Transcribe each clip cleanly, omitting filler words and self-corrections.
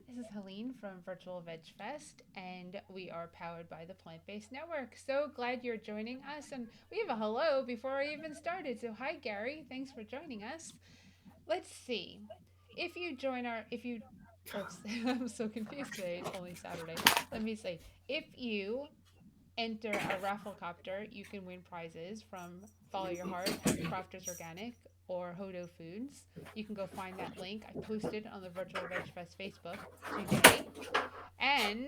This is Helene from Virtual Veg Fest, and we are powered by the Plant Based Network. So glad you're joining us. And we have a hello before I even started. So, hi, Gary. Thanks for joining us. Let's see. Oops, I'm so confused today. It's only Saturday. Let me say, if you enter a raffle copter, you can win prizes from Follow Your Heart, Crafters Organic, or Hodo Foods. You can go find that link. I posted on the Virtual Veg Fest Facebook today. And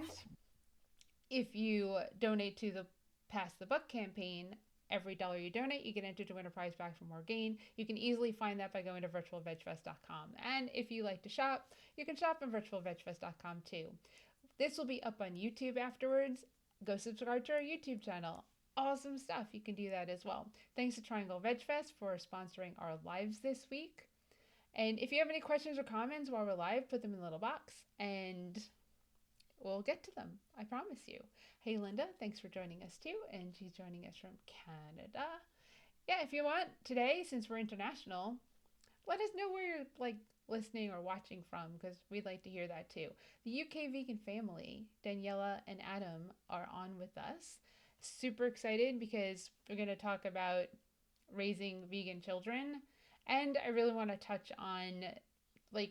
if you donate to the Pass the Buck campaign, every dollar you donate, you get entered to win a prize back from Orgain. You can easily find that by going to virtualvegfest.com. And if you like to shop, you can shop on virtualvegfest.com too. This will be up on YouTube afterwards. Go subscribe to our YouTube channel. Awesome stuff. You can do that as well. Thanks to Triangle Veg Fest for sponsoring our lives this week. And if you have any questions or comments while we're live, put them in a little box and we'll get to them. I promise you. Hey, Linda, thanks for joining us too. And she's joining us from Canada. Yeah, if you want today, since we're international, let us know where you're listening or watching from, because we'd like to hear that too. The UK Vegan Family, Daniella and Adam, are on with us. Super excited because we're going to talk about raising vegan children, and I really want to touch on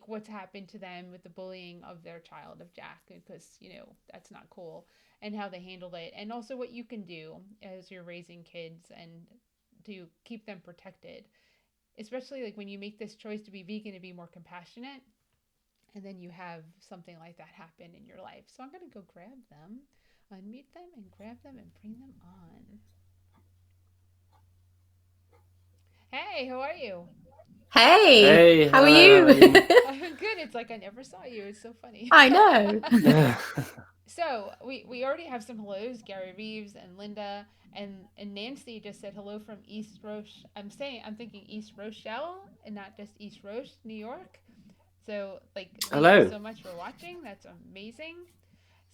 what's happened to them with the bullying of their child, of Jack, because that's not cool, and how they handled it, and also what you can do as you're raising kids and to keep them protected, especially when you make this choice to be vegan and be more compassionate, and then you have something like that happen in your life. So I'm going to go grab them, unmute them, and grab them and bring them on. Hey, how are you? Hey, how are you? I'm good. It's like I never saw you. It's so funny. I know. So we already have some hellos, Gary Reeves and Linda, and Nancy just said hello from East Roche. I'm thinking East Rochelle and not just East Roche, New York. So thank hello. you so much for watching. That's amazing.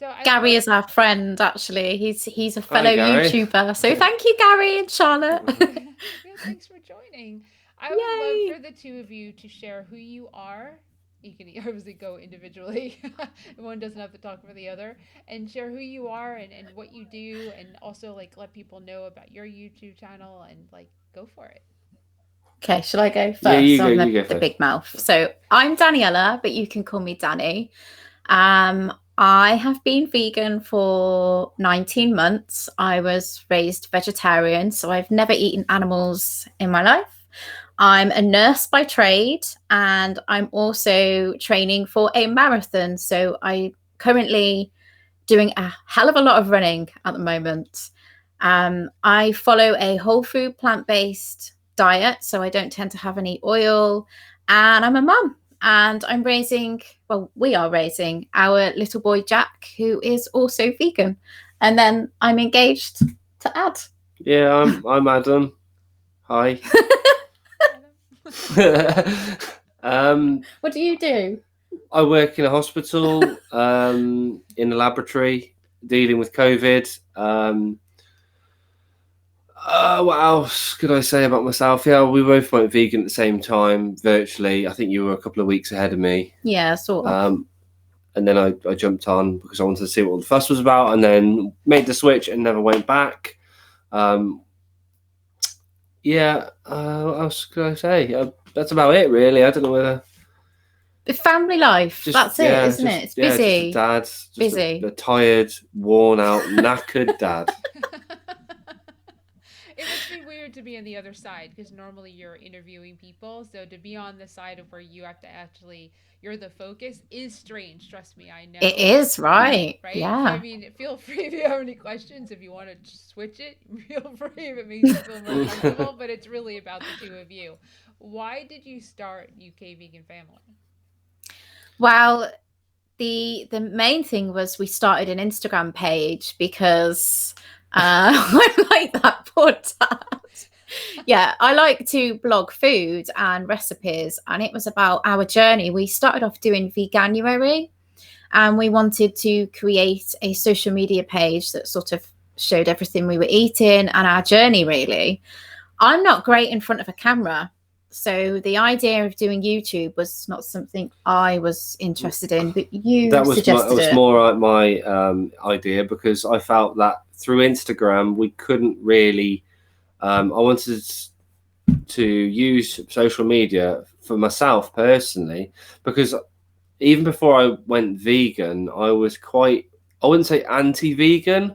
So Gary is our friend, actually. He's a fellow YouTuber. So thank you, Gary and Charlotte. Yeah, thanks for joining. I would love for the two of you to share who you are. You can obviously go individually. One doesn't have to talk for the other. And share who you are and what you do, and also let people know about your YouTube channel, and go for it. Okay, shall I go first? Yeah, you go the big mouth. So I'm Daniella, but you can call me Danny. I have been vegan for 19 months. I was raised vegetarian, so I've never eaten animals in my life. I'm a nurse by trade, and I'm also training for a marathon. So I'm currently doing a hell of a lot of running at the moment. I follow a whole food plant-based diet, so I don't tend to have any oil, and I'm a mum. And we are raising our little boy Jack, who is also vegan. And then I'm engaged to Ad. Yeah, I'm Adam. Hi. What do you do? I work in a hospital, in a laboratory, dealing with COVID. What else could I say about myself? Yeah, we both went vegan at the same time, virtually. I think you were a couple of weeks ahead of me. Yeah, sort of. And then I jumped on because I wanted to see what the fuss was about, and then made the switch and never went back. Yeah, what else could I say? That's about it, really. I don't know whether... Family life. That's it, isn't it? It's busy. Just a dad. Busy. A tired, worn out, knackered dad. It must be weird to be on the other side, because normally you're interviewing people. So to be on the side of where you have to you're the focus is strange. Trust me, I know. It is, right? Right? Yeah. So, I mean, feel free if you have any questions. If you want to switch it, feel free if it makes you feel more comfortable. But it's really about the two of you. Why did you start UK Vegan Family? Well, the main thing was we started an Instagram page because I like that poor dad. Yeah, I like to blog food and recipes, and it was about our journey. We started off doing Veganuary, and we wanted to create a social media page that sort of showed everything we were eating and our journey, really. I'm not great in front of a camera, So the idea of doing YouTube was not something I was interested in, but you That was suggested it. more my idea, because I felt that through Instagram we couldn't really. I wanted to use social media for myself personally, because even before I went vegan, I was quite, I wouldn't say anti-vegan,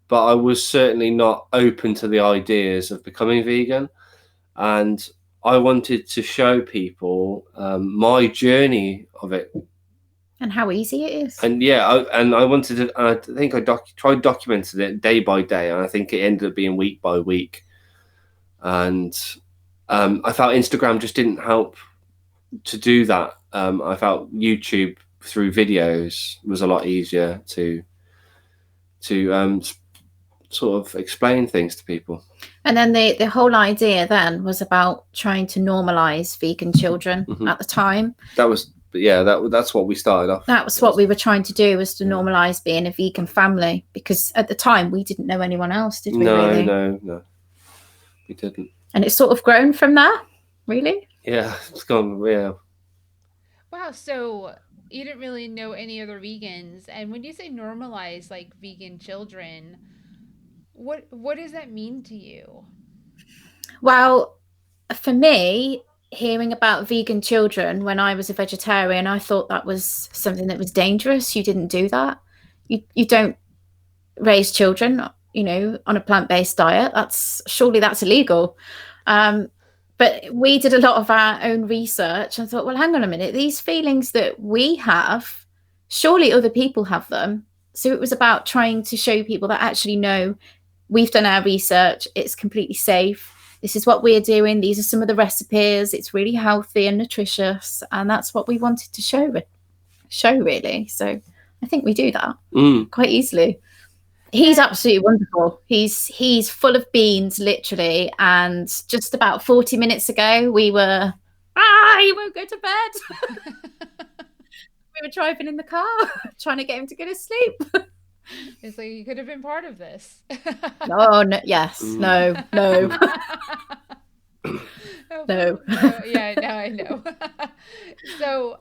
but I was certainly not open to the ideas of becoming vegan. And I wanted to show people my journey of it. And how easy it is. And yeah, I wanted to, I think I tried documenting it day by day, and I think it ended up being week by week. And I felt Instagram just didn't help to do that. I felt YouTube through videos was a lot easier to sort of explain things to people. And then the whole idea then was about trying to normalize vegan children at the time. That was, that's what we started off. That was what we were trying to do, was to normalize being a vegan family, because at the time we didn't know anyone else, did we? Really? No, we didn't. And it's sort of grown from there, really. Yeah, it's gone. Yeah. Wow, so you didn't really know any other vegans, and when you say normalize like vegan children, what does that mean to you? Well, for me, hearing about vegan children when I was a vegetarian, I thought that was something that was dangerous. You didn't do that. You don't raise children, on a plant-based diet. Surely that's illegal. But we did a lot of our own research and thought, well, hang on a minute, these feelings that we have, surely other people have them. So it was about trying to show people that actually, no, we've done our research. It's completely safe. This is what we're doing. These are some of the recipes. It's really healthy and nutritious. And that's what we wanted to show really. So I think we do that quite easily. He's absolutely wonderful. He's full of beans, literally. And just about 40 minutes ago, we were, he won't go to bed. We were driving in the car, trying to get him to go to sleep. It's like you could have been part of this. Oh, no, yes, no. No. Yeah, no, I know. So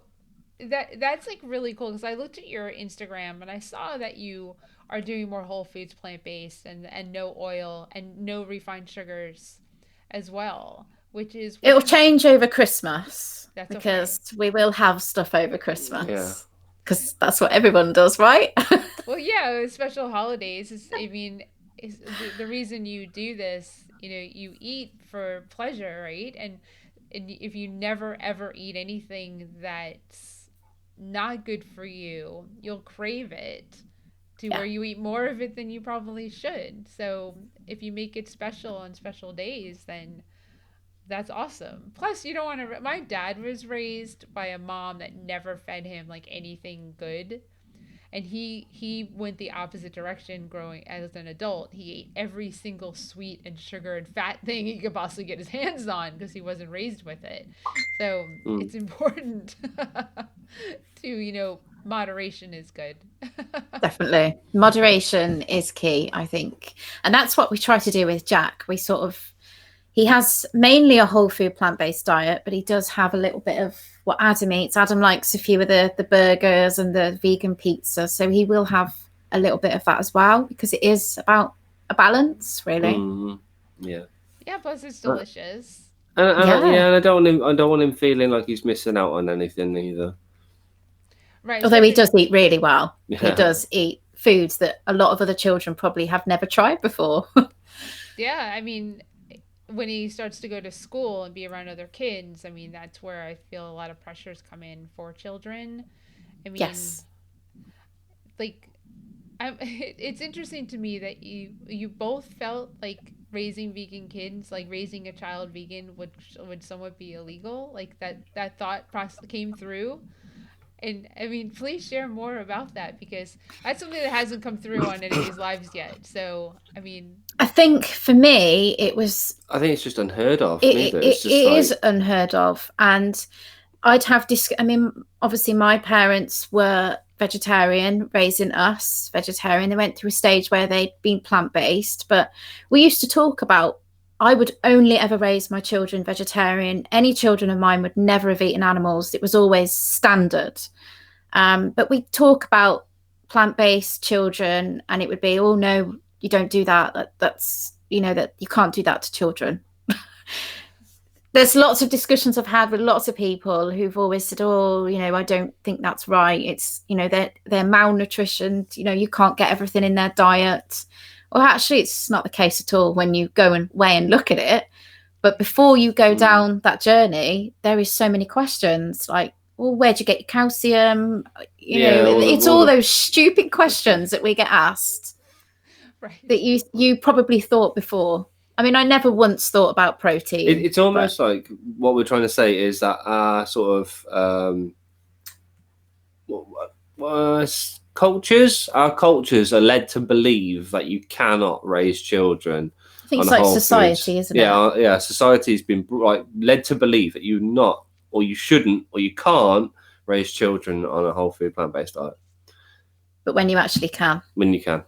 that's like really cool, because I looked at your Instagram and I saw that you are doing more whole foods, plant-based, and no oil and no refined sugars as well, it'll change over Christmas. That's because we will have stuff over Christmas. Because that's what everyone does, right? Well, yeah, with special holidays. Is the reason you do this, you eat for pleasure, right? And if you never ever eat anything that's not good for you, you'll crave it to where you eat more of it than you probably should. So if you make it special on special days, then that's awesome. Plus, you don't want to. My dad was raised by a mom that never fed him like anything good. And he went the opposite direction growing as an adult. He ate every single sweet and sugar and fat thing he could possibly get his hands on because he wasn't raised with it. So it's important to, moderation is good. Definitely. Moderation is key, I think. And that's what we try to do with Jack. He has mainly a whole food plant-based diet, but he does have a little bit of what Adam eats. Adam likes a few of the burgers and the vegan pizza. So he will have a little bit of that as well, because it is about a balance, really. Yeah. Yeah, plus it's delicious. And I don't want him feeling like he's missing out on anything either. Right. Although he does eat really well. Yeah. He does eat foods that a lot of other children probably have never tried before. Yeah, when he starts to go to school and be around other kids, that's where I feel a lot of pressures come in for children. Yes. It's interesting to me that you both felt like raising vegan kids, like raising a child vegan would somewhat be illegal. Like that thought process came through. And please share more about that, because that's something that hasn't come through on anybody's lives yet. So, I think for me, I think it's just unheard of. It is unheard of. And I'd have obviously my parents were vegetarian, raising us vegetarian. They went through a stage where they'd been plant-based, but we used to talk about I would only ever raise my children vegetarian. Any children of mine would never have eaten animals. It was always standard. But we talk about plant-based children, and it would be, oh no, you don't do that. That's, you know, that you can't do that to children. There's lots of discussions I've had with lots of people who've always said, oh, you know, I don't think that's right. It's, you know, they're malnutritioned. You know, you can't get everything in their diet. Well, actually, it's not the case at all when you go and weigh and look at it. But before you go down that journey, there is so many questions like, well, where'd you get your calcium? You know, it's all those stupid questions that we get asked, right, that you probably thought before. I mean, I never once thought about protein. It's almost like what we're trying to say is that our sort of our cultures are led to believe that you cannot raise children. I think it's like society, isn't it? Yeah. Society's been led to believe that you're not, or you shouldn't, or you can't raise children on a whole food plant-based diet. But when you actually can. When you can.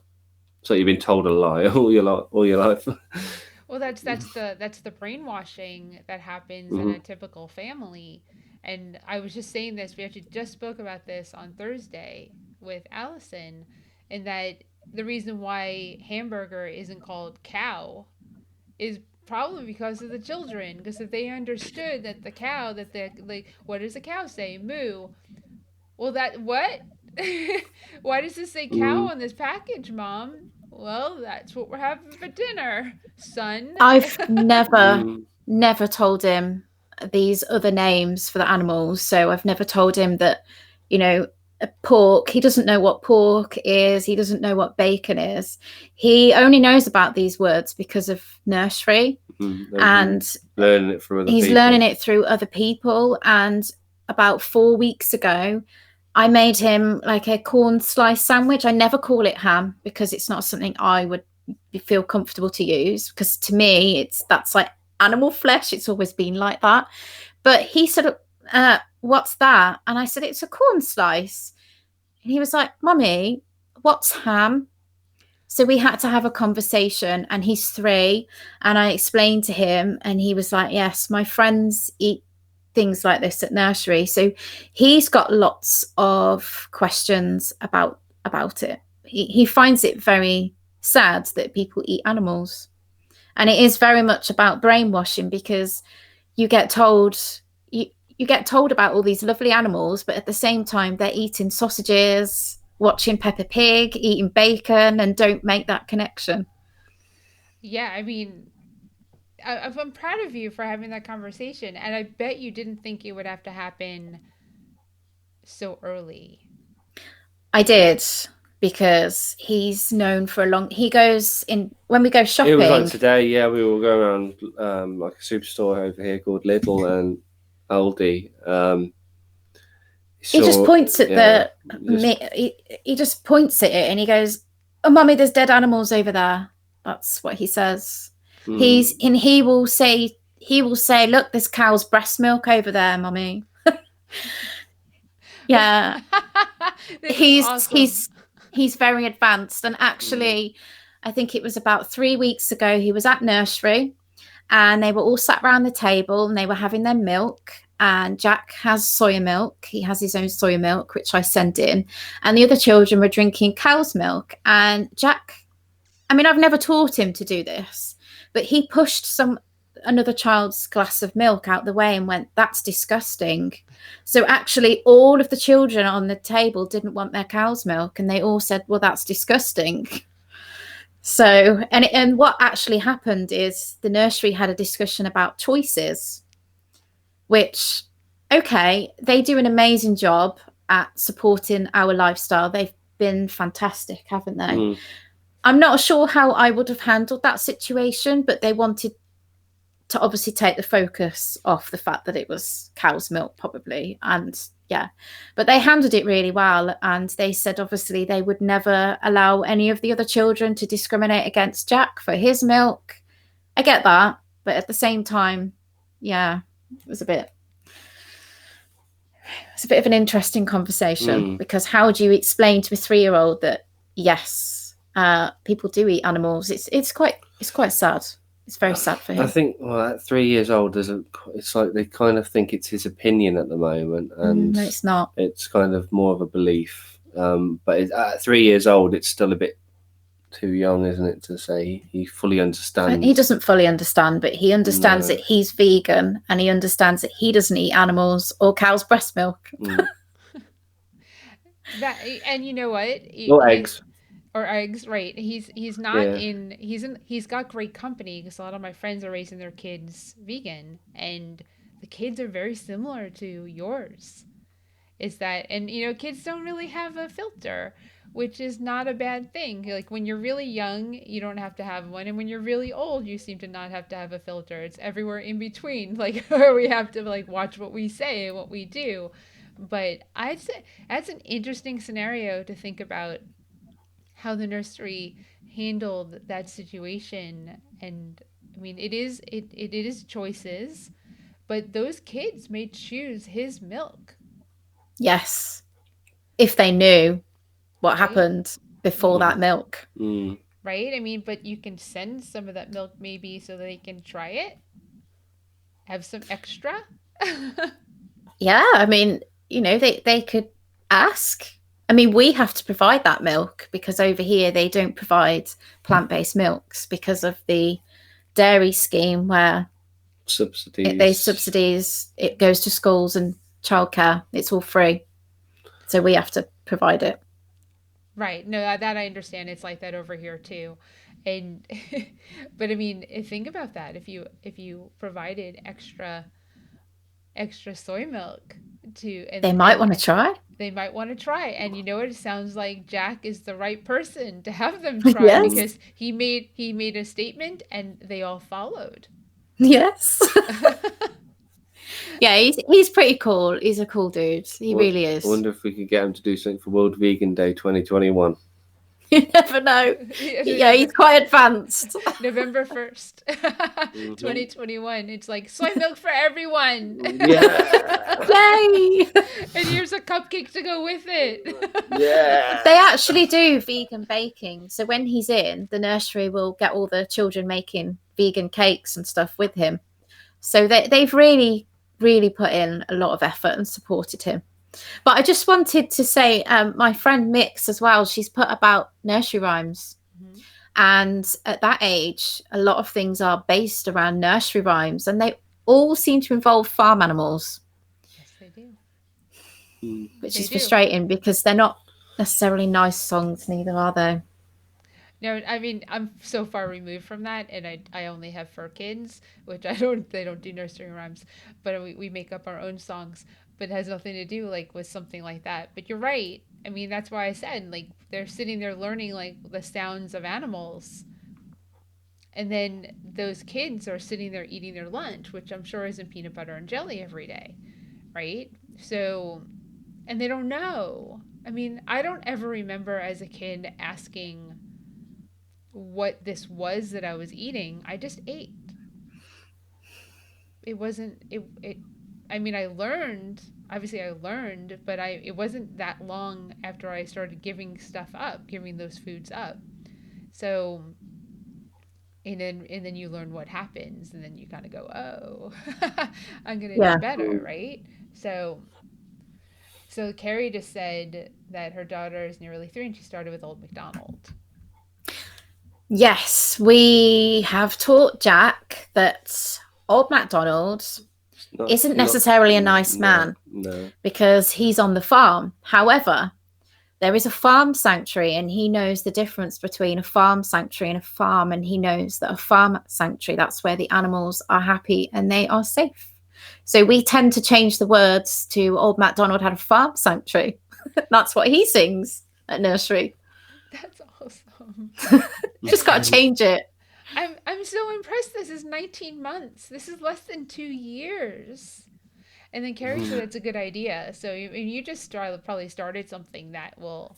So you've been told a lie all your life. Well, that's the brainwashing that happens in a typical family. And I was just saying this, we actually just spoke about this on Thursday with Allison, and that the reason why hamburger isn't called cow is probably because of the children. Because if they understood that the cow, that the, like, what does a cow say? Moo. Well, that, what? Why does this say cow on this package, Mom? Well, that's what we're having for dinner, son. I've never told him these other names for the animals. So I've never told him that, you know, pork, he doesn't know what pork is. He doesn't know what bacon is. He only knows about these words because of nursery. And learning it from other he's people. Learning it through other people. And about 4 weeks ago, I made him like a corn slice sandwich. I never call it ham because it's not something I would feel comfortable to use, because to me that's like animal flesh. It's always been like that. But he said, what's that? And I said, it's a corn slice. And he was like, Mummy, what's ham? So we had to have a conversation, and he's 3, and I explained to him, and he was like, yes, my friends eat things like this at nursery. So he's got lots of questions about it. He finds it very sad that people eat animals, and it is very much about brainwashing, because you get told about all these lovely animals, but at the same time they're eating sausages, watching Peppa Pig, eating bacon, and don't make that connection. Yeah, I mean, I'm proud of you for having that conversation, and I bet you didn't think it would have to happen so early. I did, because he's known for a long. He goes in when we go shopping. It was like today, yeah. We were going around like a superstore over here called Lidl and Aldi. He just points at he just points at it, and he goes, "Oh, Mummy, there's dead animals over there." That's what he says. He will say, look, there's cow's breast milk over there, Mummy. Yeah. He's very advanced. And actually, I think it was about 3 weeks ago, he was at nursery, and they were all sat around the table, and they were having their milk. And Jack has soya milk. He has his own soya milk, which I sent in. And the other children were drinking cow's milk. And Jack, I mean, I've never taught him to do this, but he pushed another child's glass of milk out the way and went, that's disgusting. So actually all of the children on the table didn't want their cow's milk, and they all said, well, that's disgusting. So, and what actually happened is the nursery had a discussion about choices, which, okay, they do an amazing job at supporting our lifestyle. They've been fantastic, haven't they? I'm not sure how I would have handled that situation, but they wanted to obviously take the focus off the fact that it was cow's milk, probably. And yeah, but they handled it really well. And they said, obviously, they would never allow any of the other children to discriminate against Jack for his milk. I get that. But at the same time, yeah, it was a bit of an interesting conversation, because how do you explain to a 3-year-old that, yes, people do eat animals? It's quite sad. It's very sad for him. I think, well, at 3 years old, it's like they kind of think it's his opinion at the moment, and No, it's not. It's kind of more of a belief. But at 3 years old, it's still a bit too young, isn't it, to say he fully understands? He doesn't fully understand, but he understands that he's vegan, and he understands that he doesn't eat animals or cow's breast milk. And you know what? Or eggs. Or eggs, right? He's not he's got great company, because a lot of my friends are raising their kids vegan, and the kids are very similar to yours. Is that, and kids don't really have a filter, which is not a bad thing. Like, when you're really young, you don't have to have one, and when you're really old, you seem to not have to have a filter. It's everywhere in between, like, we have to like watch what we say and what we do. But I'd say that's an interesting scenario to think about, how the nursery handled that situation. And I mean, it is choices, but those kids may choose his milk. Yes, if they knew what happened before that milk. Right? I mean, but you can send some of that milk maybe so they can try it, have some extra. Yeah, I mean, they could ask. I mean, we have to provide that milk, because over here they don't provide plant-based milks because of the dairy scheme, where subsidies, it goes to schools and childcare. It's all free, so we have to provide it. Right. No, that I understand. It's like that over here too. And but I mean, think about that. If you provided extra soy milk they might want to try. They might want to try. And you know what? It sounds like Jack is the right person to have them try, because he made a statement and they all followed. Yes. Yeah, he's pretty cool. He's a cool dude. He really is. I wonder if we could get him to do something for World Vegan Day 2021. You never know. Yeah, he's quite advanced. November 1st, 2021. It's like soy milk for everyone. Yeah. Yay! And here's a cupcake to go with it. Yeah. They actually do vegan baking. So when he's in, the nursery will get all the children making vegan cakes and stuff with him. So they've really, really put in a lot of effort and supported him. But I just wanted to say, my friend Mix as well, she's put about nursery rhymes. Mm-hmm. And at that age, a lot of things are based around nursery rhymes, and they all seem to involve farm animals. Yes, they do. Which is frustrating, because they're not necessarily nice songs, neither are they? No, I mean, I'm so far removed from that, and I only have fur kids, which they don't do nursery rhymes, but we make up our own songs. But it has nothing to do like with something like that. But you're right. I mean, that's why I said, like, they're sitting there learning like the sounds of animals. And then those kids are sitting there eating their lunch, which I'm sure isn't peanut butter and jelly every day, right? So, and they don't know. I mean, I don't ever remember as a kid asking what this was that I was eating. I just ate. It wasn't, I mean, I learned, but it wasn't that long after I started giving those foods up. So, and then you learn what happens, and then you kind of go, oh, I'm going to do better, right? So Carrie just said that her daughter is nearly 3 and she started with Old MacDonald. Yes, we have taught Jack that Old MacDonald isn't necessarily a nice man, because he's on the farm. However, there is a farm sanctuary, and he knows the difference between a farm sanctuary and a farm, and he knows that a farm sanctuary, that's where the animals are happy and they are safe. So we tend to change the words to Old MacDonald had a farm sanctuary. That's what he sings at nursery. That's awesome. Just got to change it. I'm so impressed. This is 19 months. This is less than 2 years. And then Carrie said it's a good idea. So you just probably started something that will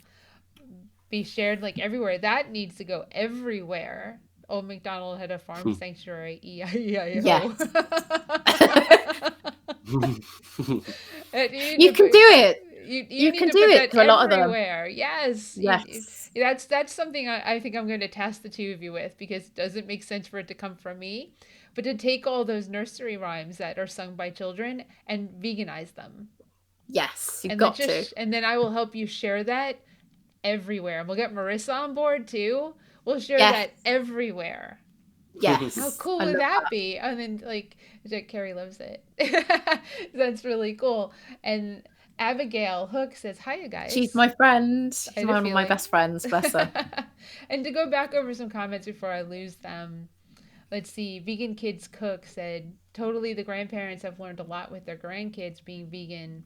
be shared like everywhere. That needs to go everywhere. Old MacDonald had a farm sanctuary. E-I-E-I-O. Yes. You can do it. You need can to do put it that to a lot of them. everywhere. Yes. Yes. That's something I think I'm going to test the two of you with, because it doesn't make sense for it to come from me, but to take all those nursery rhymes that are sung by children and veganize them. Yes, you've And got to. and then I will help you share that everywhere. And we'll get Marissa on board too. We'll share Yes. that everywhere. Yes. How cool I would love that be? And then like Carrie loves it. That's really cool. And Abigail Hook says, "Hiya guys." She's my friend. I She's had a one of my feeling. best friends, bless her. And to go back over some comments before I lose them, let's see. Vegan Kids Cook said, "Totally, the grandparents have learned a lot with their grandkids being vegan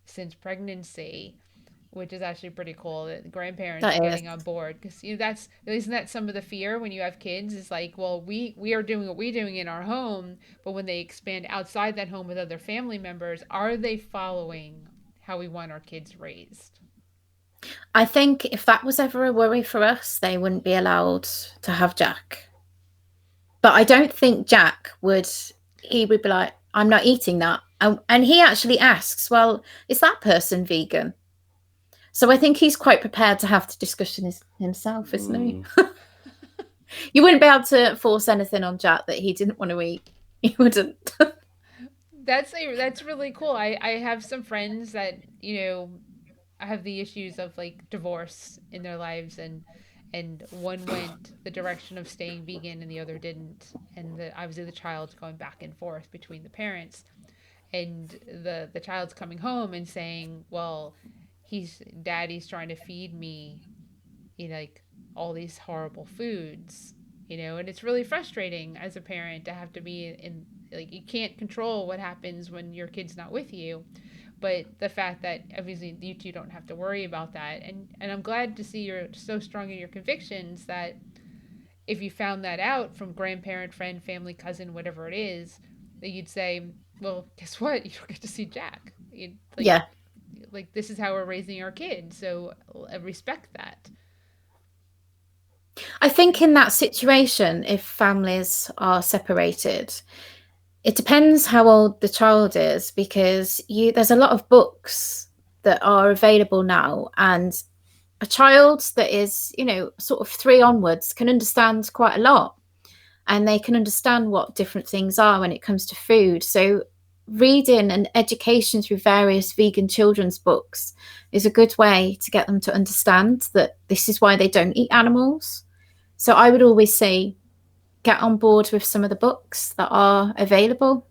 since pregnancy." Which is actually pretty cool that the grandparents are getting on board, because isn't that some of the fear when you have kids, is like, well, we are doing what we're doing in our home, but when they expand outside that home with other family members, are they following how we want our kids raised? I think if that was ever a worry for us, they wouldn't be allowed to have Jack. But I don't think Jack would. He would be like, I'm not eating that. And he actually asks, well, is that person vegan? So I think he's quite prepared to have the discussion himself, isn't he? You wouldn't be able to force anything on Jack that he didn't want to eat. You wouldn't. That's really cool. I have some friends that, have the issues of like divorce in their lives, and one went the direction of staying vegan and the other didn't, and obviously the child's going back and forth between the parents, and the child's coming home and saying, well, daddy's trying to feed me, like all these horrible foods, and it's really frustrating as a parent to have to be in, like, you can't control what happens when your kid's not with you, but the fact that obviously you two don't have to worry about that, and I'm glad to see you're so strong in your convictions that if you found that out from grandparent, friend, family, cousin, whatever it is, that you'd say, well, guess what, you don't get to see Jack. Yeah. Like, this is how we're raising our kids, so respect that. I think in that situation, if families are separated, it depends how old the child is, because there's a lot of books that are available now, and a child that is, sort of 3 onwards can understand quite a lot, and they can understand what different things are when it comes to food. So reading and education through various vegan children's books is a good way to get them to understand that this is why they don't eat animals. So I would always say, get on board with some of the books that are available.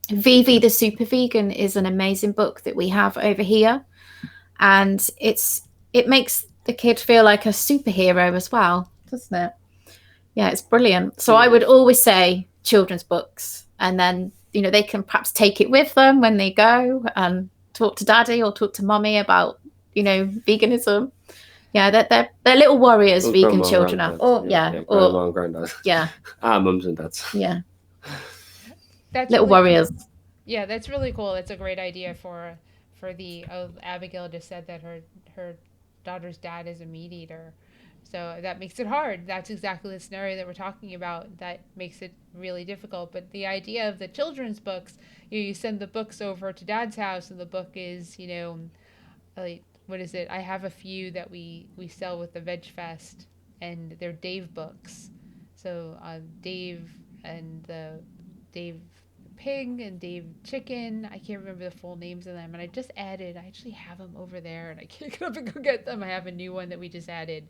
Vivi the Super Vegan is an amazing book that we have over here, and it makes the kid feel like a superhero as well, doesn't it? Yeah, it's brilliant. So I would always say children's books, and then they can perhaps take it with them when they go and talk to daddy or talk to mommy about veganism. Yeah, they're little warriors, vegan children are. Grandma and granddad. Yeah. Our mums and dads. Yeah. That's little really warriors. Cool. Yeah, that's really cool. That's a great idea for the Abigail just said that her daughter's dad is a meat eater. So that makes it hard. That's exactly the scenario that we're talking about. That makes it really difficult. But the idea of the children's books, you send the books over to dad's house, and the book is, like, what is it? I have a few that we sell with the Veg Fest, and they're Dave books. So Dave and the Dave Pig and Dave Chicken. I can't remember the full names of them. And I actually have them over there, and I can't get up and go get them. I have a new one that we just added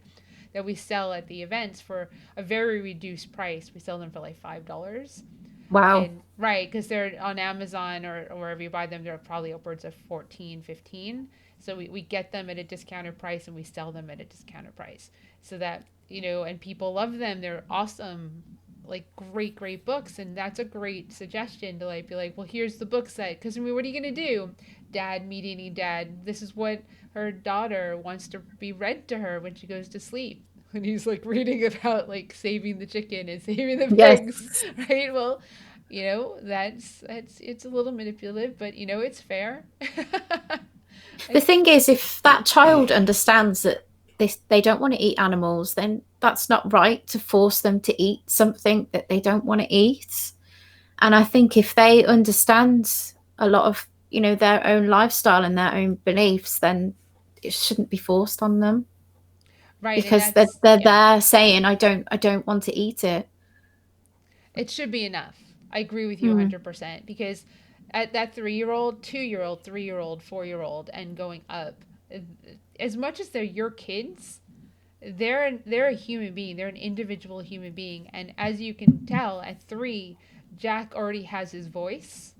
that we sell at the events for a very reduced price. We sell them for like $5. Wow. And, right, because they're on Amazon or wherever you buy them, they're probably upwards of $14, $15. So we get them at a discounted price, and we sell them at a discounted price. So that, and people love them. They're awesome, like great books. And that's a great suggestion to like be like, well, here's the book set. Because what are you going to do? Dad, meat eating dad. This is what her daughter wants to be read to her when she goes to sleep. When he's like reading about like saving the chicken and saving the pigs, yes. Right? Well, that's it's a little manipulative, but it's fair. The thing is, if that child understands that they don't want to eat animals, then that's not right to force them to eat something that they don't want to eat. And I think if they understand a lot of their own lifestyle and their own beliefs, then it shouldn't be forced on them, Right, and because that's they're yeah. there saying, I don't want to eat it. It should be enough. I agree with you Mm. 100% because at that 3-year-old, 2-year-old, 3-year-old, 4-year-old, and going up, as much as they're your kids, they're a human being. They're an individual human being, and as you can tell, at 3, Jack already has his voice,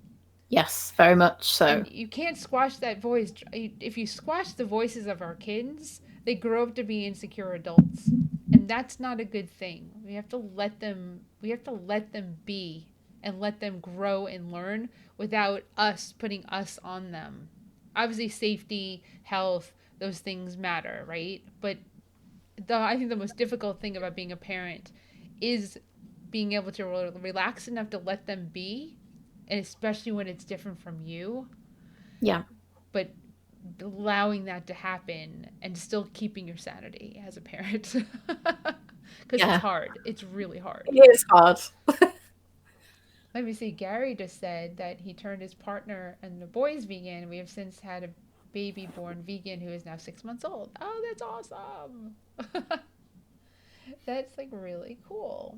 Yes, very much so. and you can't squash that voice. If you squash the voices of our kids, they grow up to be insecure adults, and that's not a good thing. We have to let them. We have to let them be and let them grow and learn without us putting us on them. Obviously, safety, health, those things matter, right? But I think the most difficult thing about being a parent is being able to relax enough to let them be, and especially when it's different from you, Yeah. but allowing that to happen and still keeping your sanity as a parent. Because it's Yeah. hard. It's really hard. It is hard. Let me see. Gary just said that he turned his partner and the boys vegan. We have since had a baby born vegan who is now 6 months old. Oh, that's awesome. That's like really cool.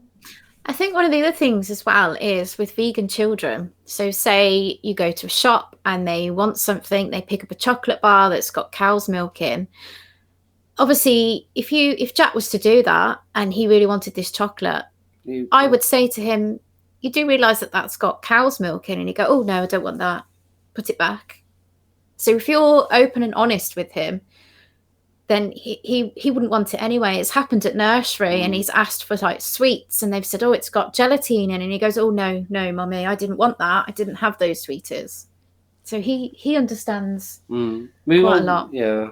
I think one of the other things as well is with vegan children. So, say you go to a shop and they want something, they pick up a chocolate bar that's got cow's milk in. Obviously, if Jack was to do that and he really wanted this chocolate, I would say to him, "You do realise that that's got cow's milk in?" And he'd go, "Oh no, I don't want that. Put it back." So, if you're open and honest with him, then he wouldn't want it anyway. It's happened at nursery, and he's asked for like sweets, and they've said, "Oh, it's got gelatine in," and he goes, "Oh no, no, mummy, I didn't want that. I didn't have those sweeties." So he understands quite a lot. Yeah,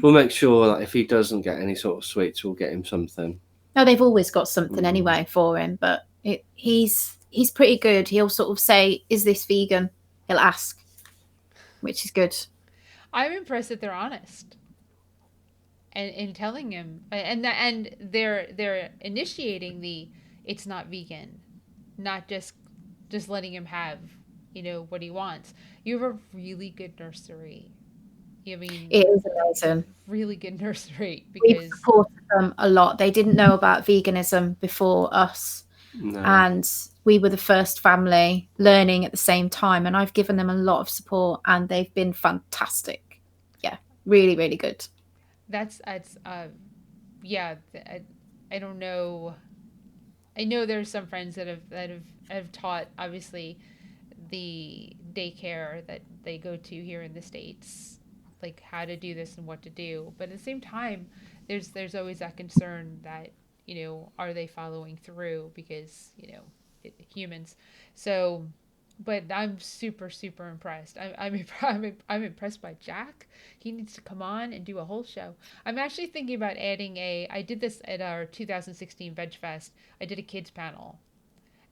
we'll make sure that if he doesn't get any sort of sweets, we'll get him something. No, they've always got something anyway for him, but he's pretty good. He'll sort of say, "Is this vegan?" He'll ask, which is good. I'm impressed that they're honest and in telling him, and they're initiating the it's not vegan, not just letting him have what he wants. You have a really good nursery. I mean, It is amazing. really good nursery We've because supported them a lot. They didn't know about veganism before us. No. And we were the first family learning at the same time, and I've given them a lot of support, and they've been fantastic. Yeah, really, really good. that's yeah. I don't know. I know there's some friends that have taught obviously the daycare that they go to here in the States, like how to do this and what to do. But at the same time, there's always that concern that are they following through because humans. So, but I'm super super impressed. I'm impressed by Jack. He needs to come on and do a whole show. I'm actually thinking about adding a. I did this at our 2016 Veg Fest. I did a kids panel,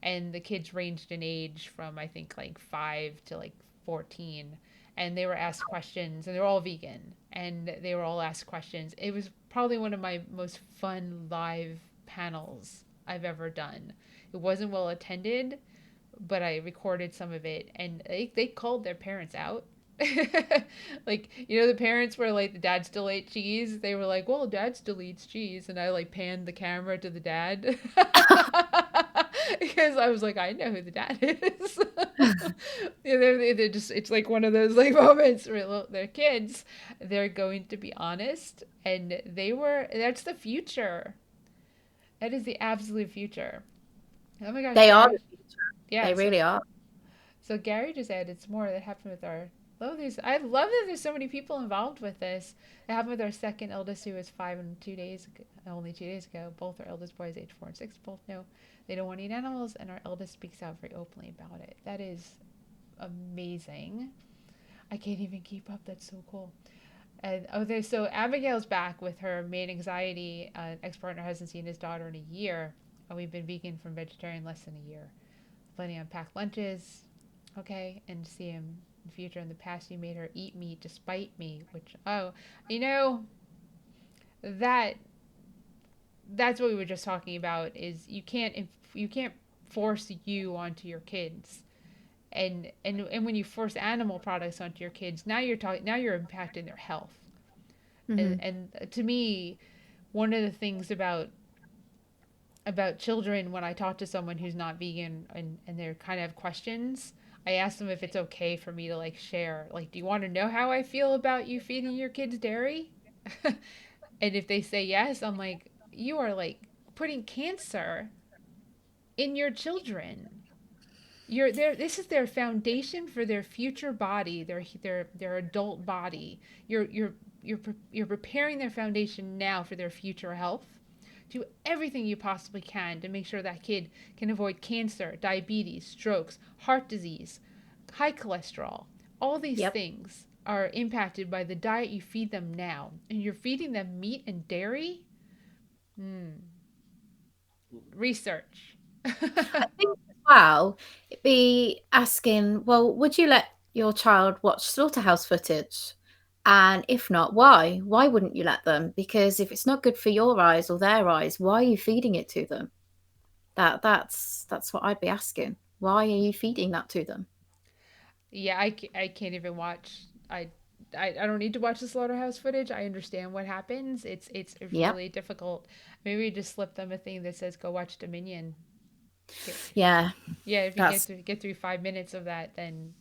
and the kids ranged in age from I think like 5 to like 14, and they were asked questions, and they're all vegan, and they were all asked questions. It was probably one of my most fun live panels I've ever done. It wasn't well attended, but I recorded some of it, and they called their parents out. Like the parents were like, the dad still ate cheese. They were like, well, dad still eats cheese, and I like panned the camera to the dad because I was like, I know who the dad is. They're just, it's like one of those like moments where they're kids. They're going to be honest, and that's the future. That is the absolute future. Oh my gosh, They are. Gary. Yeah, They really are. so Gary just added some more that happened with our. Oh, I love that there's so many people involved with this. It happened with our second eldest, who was 5 and 2 days ago, only 2 days ago. Both our eldest boys, age 4 and 6, both know they don't want to eat animals, and our eldest speaks out very openly about it. That is amazing. I can't even keep up. That's so cool. And so Abigail's back with her main anxiety. Ex-partner hasn't seen his daughter in a year, and we've been vegan from vegetarian less than a year. Planning on packed lunches, okay, and see him in the future. In the past, he made her eat meat despite me, which that that's what we were just talking about. Is you can't force you onto your kids. And when you force animal products onto your kids, now you're impacting their health. Mm-hmm. And to me, one of the things about children, when I talk to someone who's not vegan and they're kind of have questions, I ask them if it's okay for me to like share. Like, do you want to know how I feel about you feeding your kids dairy? And if they say yes, I'm like, you are like putting cancer in your children. You're there. This is their foundation for their future body, their adult body. You're preparing their foundation now for their future health. Do everything you possibly can to make sure that kid can avoid cancer, diabetes, strokes, heart disease, high cholesterol. All these Yep. things are impacted by the diet you feed them now. And you're feeding them meat and dairy? Research. I think as well, it'd be asking, well, would you let your child watch slaughterhouse footage? And if not, why? Why wouldn't you let them? Because if it's not good for your eyes or their eyes, why are you feeding it to them? That's what I'd be asking. Why are you feeding that to them? Yeah, I can't even watch. I don't need to watch the slaughterhouse footage. I understand what happens. It's Yep. really difficult. Maybe just slip them a thing that says go watch Dominion. Okay. Yeah. Yeah, if you That's get through 5 minutes of that, then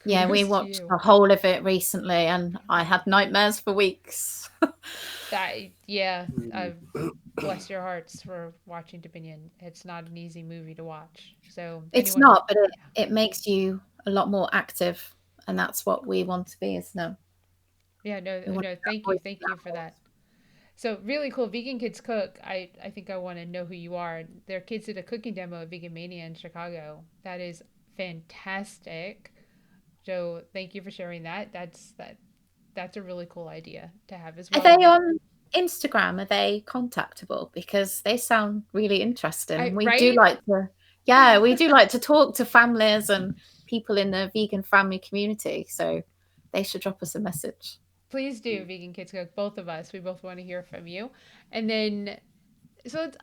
yeah, we kudos to watched you. the whole of it recently and I had nightmares for weeks. That yeah, bless your hearts for watching Dominion. It's not an easy movie to watch. So It's anyone, not, but yeah, it makes you a lot more active, and that's what we want to be, isn't it? yeah, no, We want to no, be that voice thank for you that for that. voice. So really cool. Vegan Kids Cook. I think I want to know who you are. Their kids did a cooking demo at Vegan Mania in Chicago. That is fantastic. So thank you for sharing that. That's a really cool idea to have as Are they well. on Instagram? Are they contactable? Because they sound really interesting, I and we do right? like to, yeah, we do like to talk to families and people in the vegan family community. So they should drop us a message. Please do Vegan Kids Cook. Both of us. We both want to hear from you. And then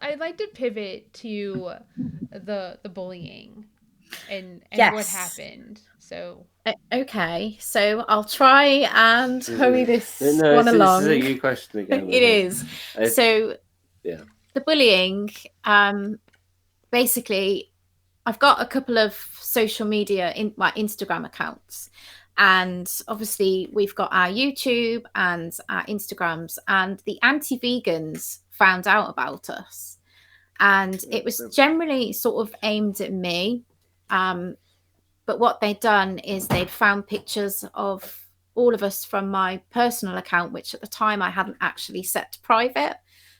I'd like to pivot to the bullying and what Yes. happened. So Okay, so I'll try and hurry this No, one this is a along. you question again, It isn't it? is. It's, So yeah. the bullying, basically, I've got a couple of social media in my Instagram accounts. And obviously, we've got our YouTube and our Instagrams, and the anti vegans found out about us. And it was generally sort of aimed at me. Um, but what they'd done is they'd found pictures of all of us from my personal account, which at the time I hadn't actually set to private,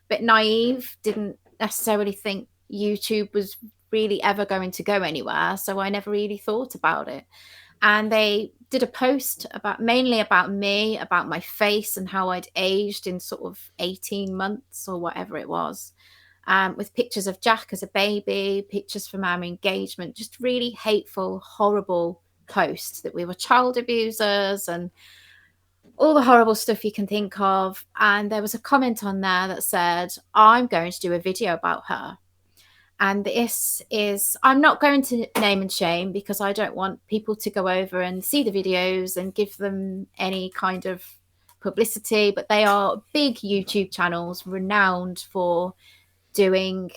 but naive, didn't necessarily think YouTube was really ever going to go anywhere. So I never really thought about it. And they did a post about mainly about me, about my face and how I'd aged in sort of 18 months or whatever it was, with pictures of Jack as a baby, pictures from our engagement, just really hateful, horrible posts that we were child abusers and all the horrible stuff you can think of. And there was a comment on there that said, I'm going to do a video about her. And this is, I'm not going to name and shame because I don't want people to go over and see the videos and give them any kind of publicity, but they are big YouTube channels renowned for doing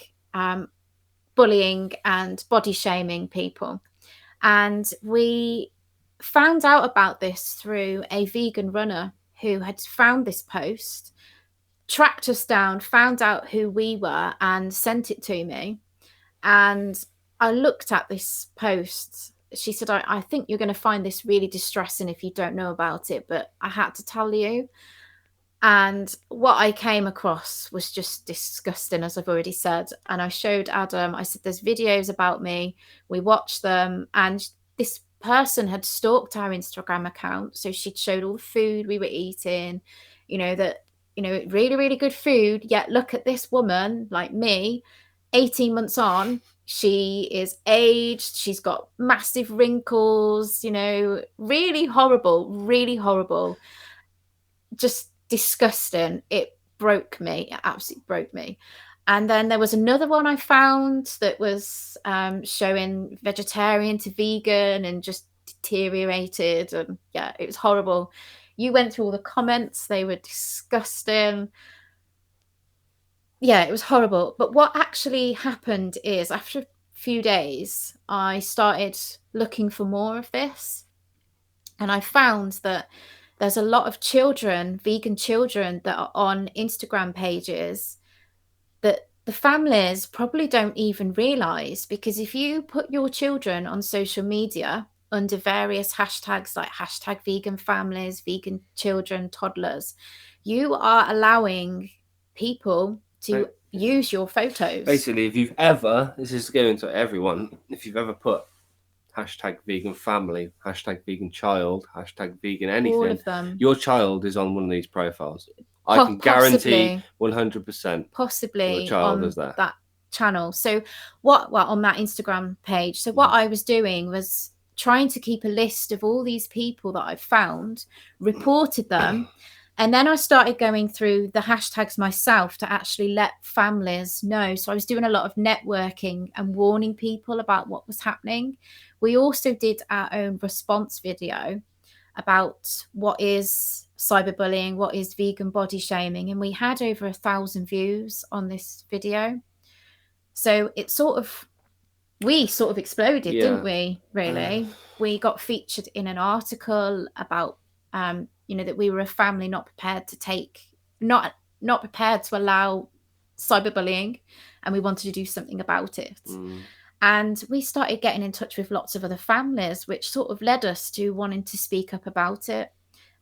bullying and body shaming people. And we found out about this through a vegan runner who had found this post, tracked us down, found out who we were, and sent it to me. And I looked at this post. She said, I think you're going to find this really distressing if you don't know about it, but I had to tell you. And what I came across was just disgusting, as I've already said. And I showed Adam, I said, there's videos about me. We watched them. And this person had stalked our Instagram account. So she'd showed all the food we were eating, really, really good food. Yet look at this woman like me, 18 months on. She is aged. She's got massive wrinkles, really horrible, really horrible. Just disgusting. It broke me. It absolutely broke me. And then there was another one I found that was showing vegetarian to vegan and just deteriorated. And yeah, it was horrible. You went through all the comments, they were disgusting. Yeah, it was horrible. But what actually happened is after a few days, I started looking for more of this. And I found that there's a lot of children, vegan children, that are on Instagram pages that the families probably don't even realize, because if you put your children on social media under various hashtags like hashtag vegan families, vegan children, toddlers, you are allowing people to use your photos. Basically, if you've ever, this is going to everyone, if you've ever put hashtag vegan family, hashtag vegan child, hashtag vegan anything, all of them, your child is on one of these profiles. I can guarantee 100% possibly your child on is there. that channel. So on that Instagram page. So what I was doing was trying to keep a list of all these people that I found, reported them, and then I started going through the hashtags myself to actually let families know. So I was doing a lot of networking and warning people about what was happening. We also did our own response video about what is cyberbullying, what is vegan body shaming, and we had over 1,000 views on this video. So we sort of exploded, didn't we? Really, we got featured in an article about that we were a family not prepared to allow cyberbullying, and we wanted to do something about it. And we started getting in touch with lots of other families, which sort of led us to wanting to speak up about it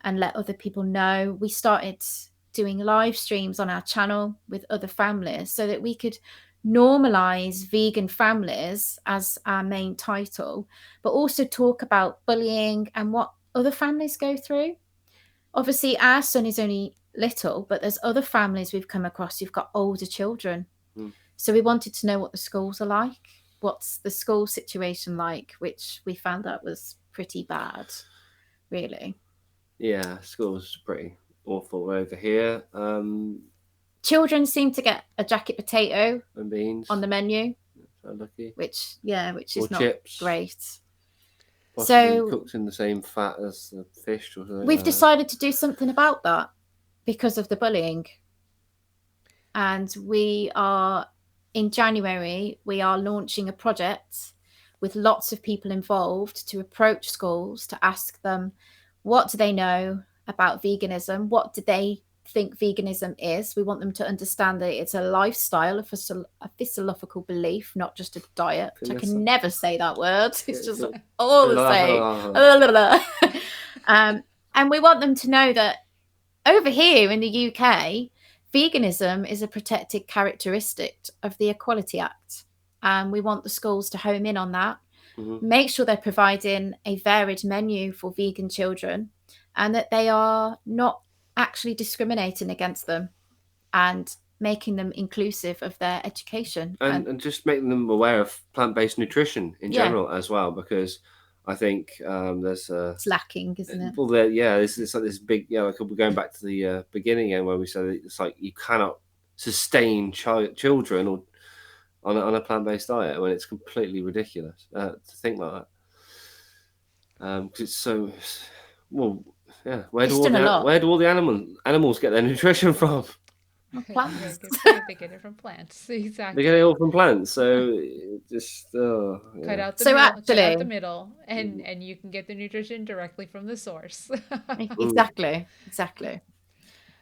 and let other people know. We started doing live streams on our channel with other families so that we could normalize vegan families as our main title, but also talk about bullying and what other families go through. Obviously, our son is only little, but there's other families we've come across who've got older children. So we wanted to know what the schools are like. What's the school situation like, which we found out was pretty bad, really. Yeah, school's pretty awful over here. Children seem to get a jacket potato and beans on the menu. So lucky. Which is or not chips. Great. Possibly so cooked in the same fat as the fish or something. We've decided to do something about that because of the bullying. And in January, we are launching a project with lots of people involved to approach schools to ask them, what do they know about veganism? What do they think veganism is? We want them to understand that it's a lifestyle, a physiological belief, not just a diet. I can never say that word. It's just all the same. And we want them to know that over here in the UK, veganism is a protected characteristic of the Equality Act. And we want the schools to home in on that, make sure they're providing a varied menu for vegan children and that they are not actually discriminating against them and making them inclusive of their education. And just making them aware of plant-based nutrition in general as well, because I think it's lacking, isn't it? Well, it's like this big, like we're going back to the beginning again, where we said it's like you cannot sustain children or on a plant-based diet when it's completely ridiculous to think like that. Because it's so where do all the animals get their nutrition from? Plants. They get it from plants. Exactly. They get it all from plants. So just cut out the middle, and you can get the nutrition directly from the source. Exactly.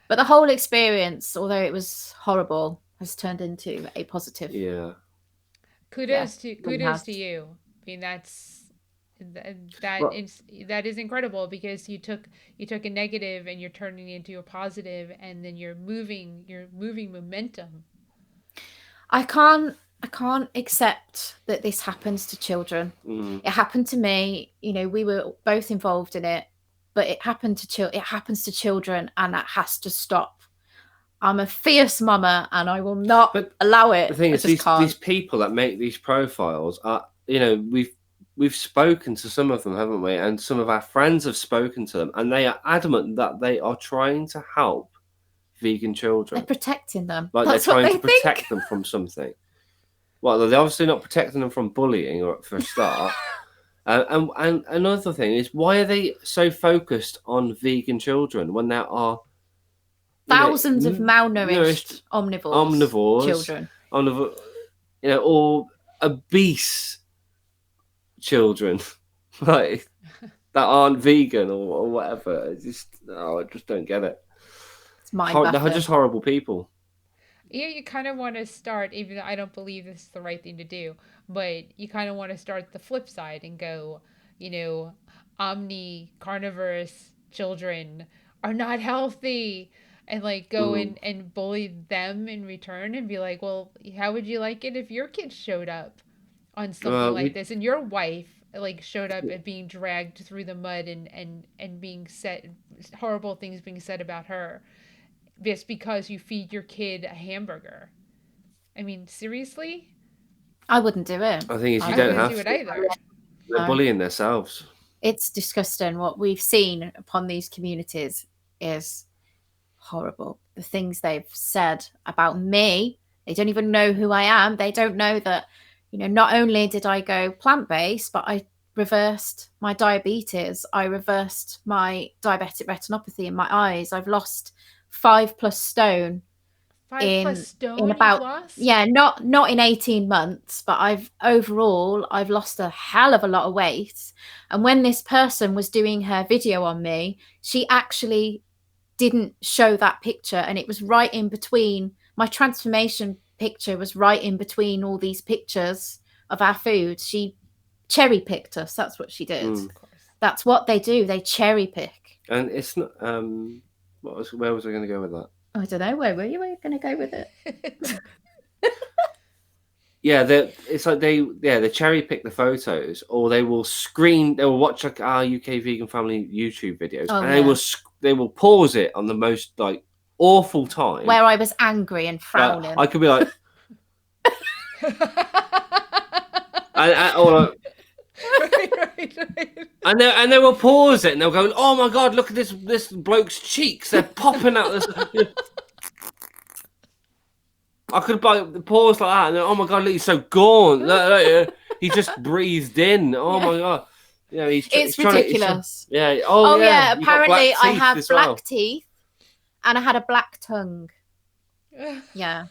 But the whole experience, although it was horrible, has turned into a positive. Yeah. Kudos to you. I mean, that is incredible, because you took a negative and you're turning it into a positive, and then you're moving momentum. I can't accept that this happens to children. It happened to me. We were both involved in it, but it happens to children, and that has to stop. I'm a fierce mama, and I will not allow it. The thing is, these people that make these profiles are, we've spoken to some of them, haven't we? And some of our friends have spoken to them, and they are adamant that they are trying to help vegan children. They're protecting them. Like That's they're what trying they to protect them from something. Well, they're obviously not protecting them from bullying, or for a start. And another thing is, why are they so focused on vegan children when there are thousands of malnourished omnivores, children, or obese children, like that aren't vegan or whatever? I just don't get it. It's mind-baffling. They're just horrible people. Yeah, you kind of want to start, even though I don't believe this is the right thing to do, but you kind of want to start the flip side and go, omni-carnivorous children are not healthy, and like go and bully them in return and be like, well, how would you like it if your kids showed up on something like this, and your wife like showed up and being dragged through the mud and being said horrible things being said about her just because you feed your kid a hamburger? I mean, seriously? I wouldn't do it. I think I wouldn't do it either. They're bullying themselves. It's disgusting. What we've seen upon these communities is horrible. The things they've said about me, they don't even know who I am. They don't know that, not only did I go plant-based, but I reversed my diabetes. I reversed my diabetic retinopathy in my eyes. I've lost 5+ stone. 5+ stone in about, you've lost? Yeah, not in 18 months, but I've lost a hell of a lot of weight. And when this person was doing her video on me, she actually didn't show that picture, and it was right in between. My transformation picture was right in between all these pictures of our food. She cherry picked us. That's what she did. That's what they do. They cherry pick. And it's not where was I going to go with that? I don't know. Where were you going to go with it? Yeah, it's like they cherry pick the photos, or they will watch like our UK Veganfamily YouTube videos, and they will pause it on the most like awful time where I was angry and frowning. I could be like, right. And they will pause it and they'll go, oh my god, look at this bloke's cheeks, they're popping out this. I could pause like that and then, oh my god, look, he's so gaunt. Look, he just breathed in. Oh my god. It's ridiculous. Yeah. Apparently I have black teeth and I had a black tongue. Yeah.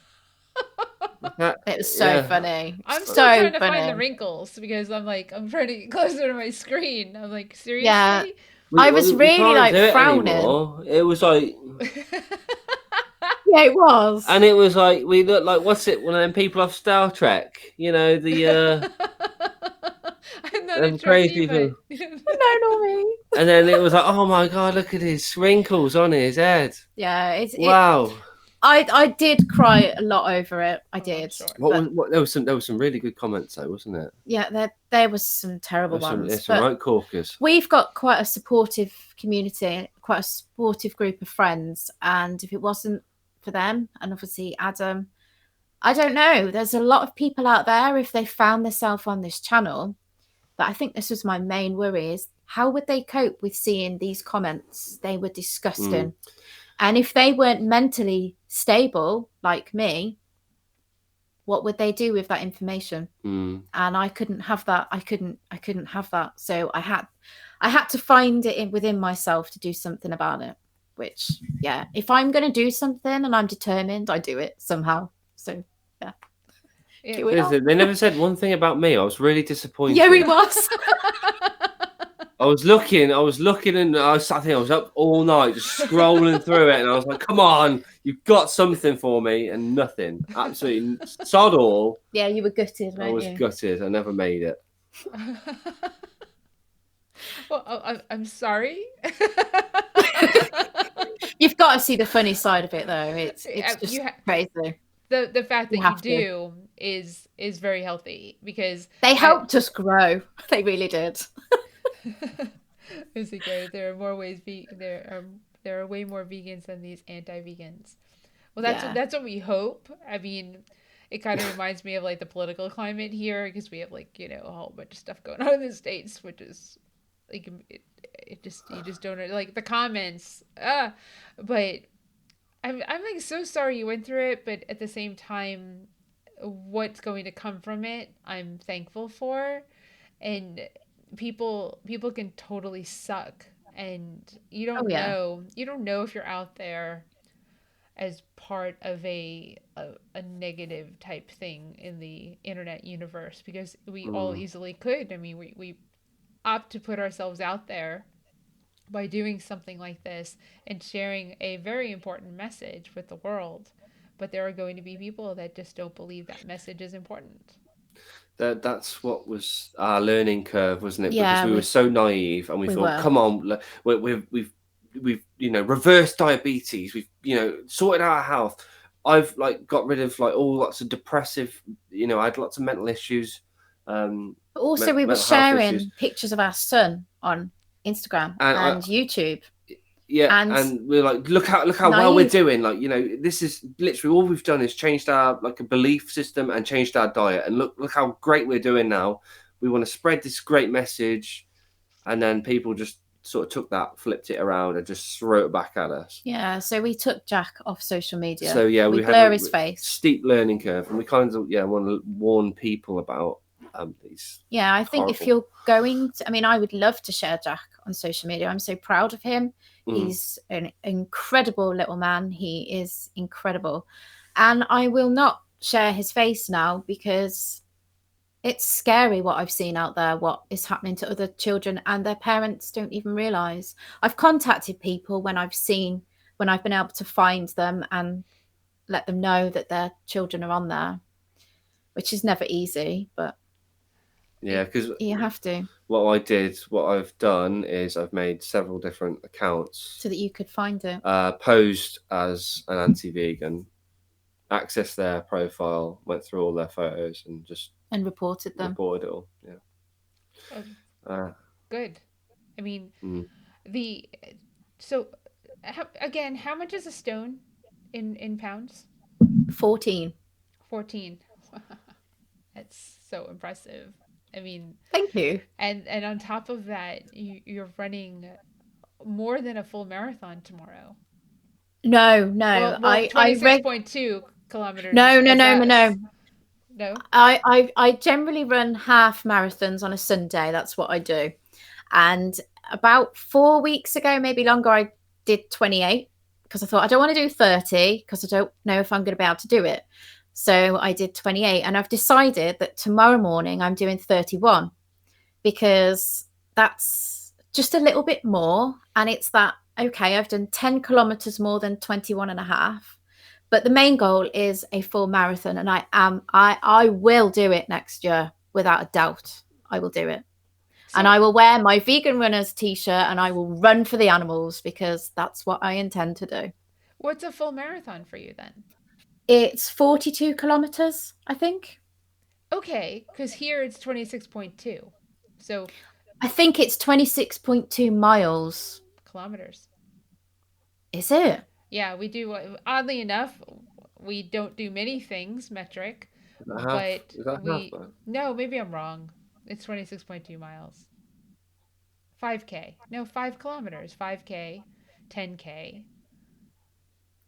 It was so funny. I'm still trying to find the wrinkles because I'm trying to get closer to my screen. I'm like, seriously? Yeah. I was really frowning. It was like yeah, it was. And it was like, we looked like, what's it, one of them people off Star Trek, I'm not a crazy people. No, not me. And then it was like, oh my god, look at his wrinkles on his head. Yeah, wow. I did cry a lot over it. I did. Sure. There was some really good comments though, wasn't it? Yeah, there was some terrible ones. There's some right corkers. We've got quite a supportive community, quite a supportive group of friends, and if it wasn't for them, and obviously Adam, I don't know. There's a lot of people out there, if they found themselves on this channel, but I think this was my main worry, is how would they cope with seeing these comments? They were disgusting. And if they weren't mentally stable like me, what would they do with that information? And I couldn't have that. I couldn't have that. So I had to find it within myself to do something about it. Which, yeah, if I'm going to do something and I'm determined, I do it somehow. So, yeah. They never said one thing about me. I was really disappointed. Yeah, he was. I was looking, and I think I was up all night just scrolling through it, and I was like, "Come on, you've got something for me," and nothing. Absolutely sod all. Yeah, you were gutted, weren't you? I was gutted. I never made it. Well, I'm sorry. You've got to see the funny side of it, though. It's just crazy. The fact that you do is very healthy, because they helped us grow. They really did. It's okay. There are more ways. There are way more vegans than these anti-vegans. Well, that's what we hope. I mean, it kind of reminds me of like the political climate here, because we have like a whole bunch of stuff going on in the States, which is like you just don't like the comments. But I'm like so sorry you went through it, but at the same time, what's going to come from it, I'm thankful for. And people can totally suck, and Oh yeah. you don't know if you're out there as part of a negative type thing in the internet universe, because we all Mm. easily could. I mean, we opt to put ourselves out there by doing something like this and sharing a very important message with the world. But there are going to be people that just don't believe that message is important. That's what was our learning curve, wasn't it? Because Yeah, we were so naive and we we thought, were. come on, we've reversed diabetes. We've sorted out our health. I've like got rid of like all lots of depressive. I had lots of mental issues, But also, we were mental health issues, sharing pictures of our son on Instagram and and YouTube, yeah, and and we're like, look how well we're naive. doing. Like, this is literally all we've done is changed our like a belief system and changed our diet. And look how great we're doing now. We want to spread this great message, and then people just sort of took that, flipped it around, and just threw it back at us. Yeah, so we took Jack off social media. So yeah, we we had blur a his face. steep learning curve, and we kind of want to warn people about these. Yeah, I think if you're going to, I mean, I would love to share Jack on social media. I'm so proud of him. He's an incredible little man. He is incredible. And I will not share his face now because it's scary what I've seen out there, what is happening to other children, and their parents don't even realize. I've contacted people when I've been able to find them and let them know that their children are on there, which is never easy, but yeah, because you have to, what I've done is I've made several different accounts so that you could find it. Posed as an anti-vegan, accessed their profile, went through all their photos, and just Reported them. Reported it all. Yeah. Good. I mean, Mm. the so again, how much is a stone in pounds? 14. 14. That's so impressive. I mean, Thank you. and on top of that, you're running more than a full marathon tomorrow. No, Well, I 26.2 kilometers no, is that no. no? I generally run half marathons on a Sunday. That's what I do. And about 4 weeks ago, maybe longer, I did 28 because I thought I don't want to do 30 because I don't know if I'm going to be able to do it. So I did 28, and I've decided that tomorrow morning I'm doing 31 because that's just a little bit more. And it's that, okay, I've done 10 kilometers more than 21 and a half. But the main goal is a full marathon, and I will do it next year without a doubt. I will do it. So, And I will wear my vegan runners t-shirt and I will run for the animals because that's what I intend to do. what's a full marathon for you then? It's 42 kilometers, I think. Okay, because here it's 26.2. So I think it's 26.2 miles. kilometers. Is it? Yeah, we do. Oddly enough, we don't do many things metric, but Is that we. half? No, maybe I'm wrong. It's 26.2 miles. 5K. No, 5 kilometers. 5K, 10K.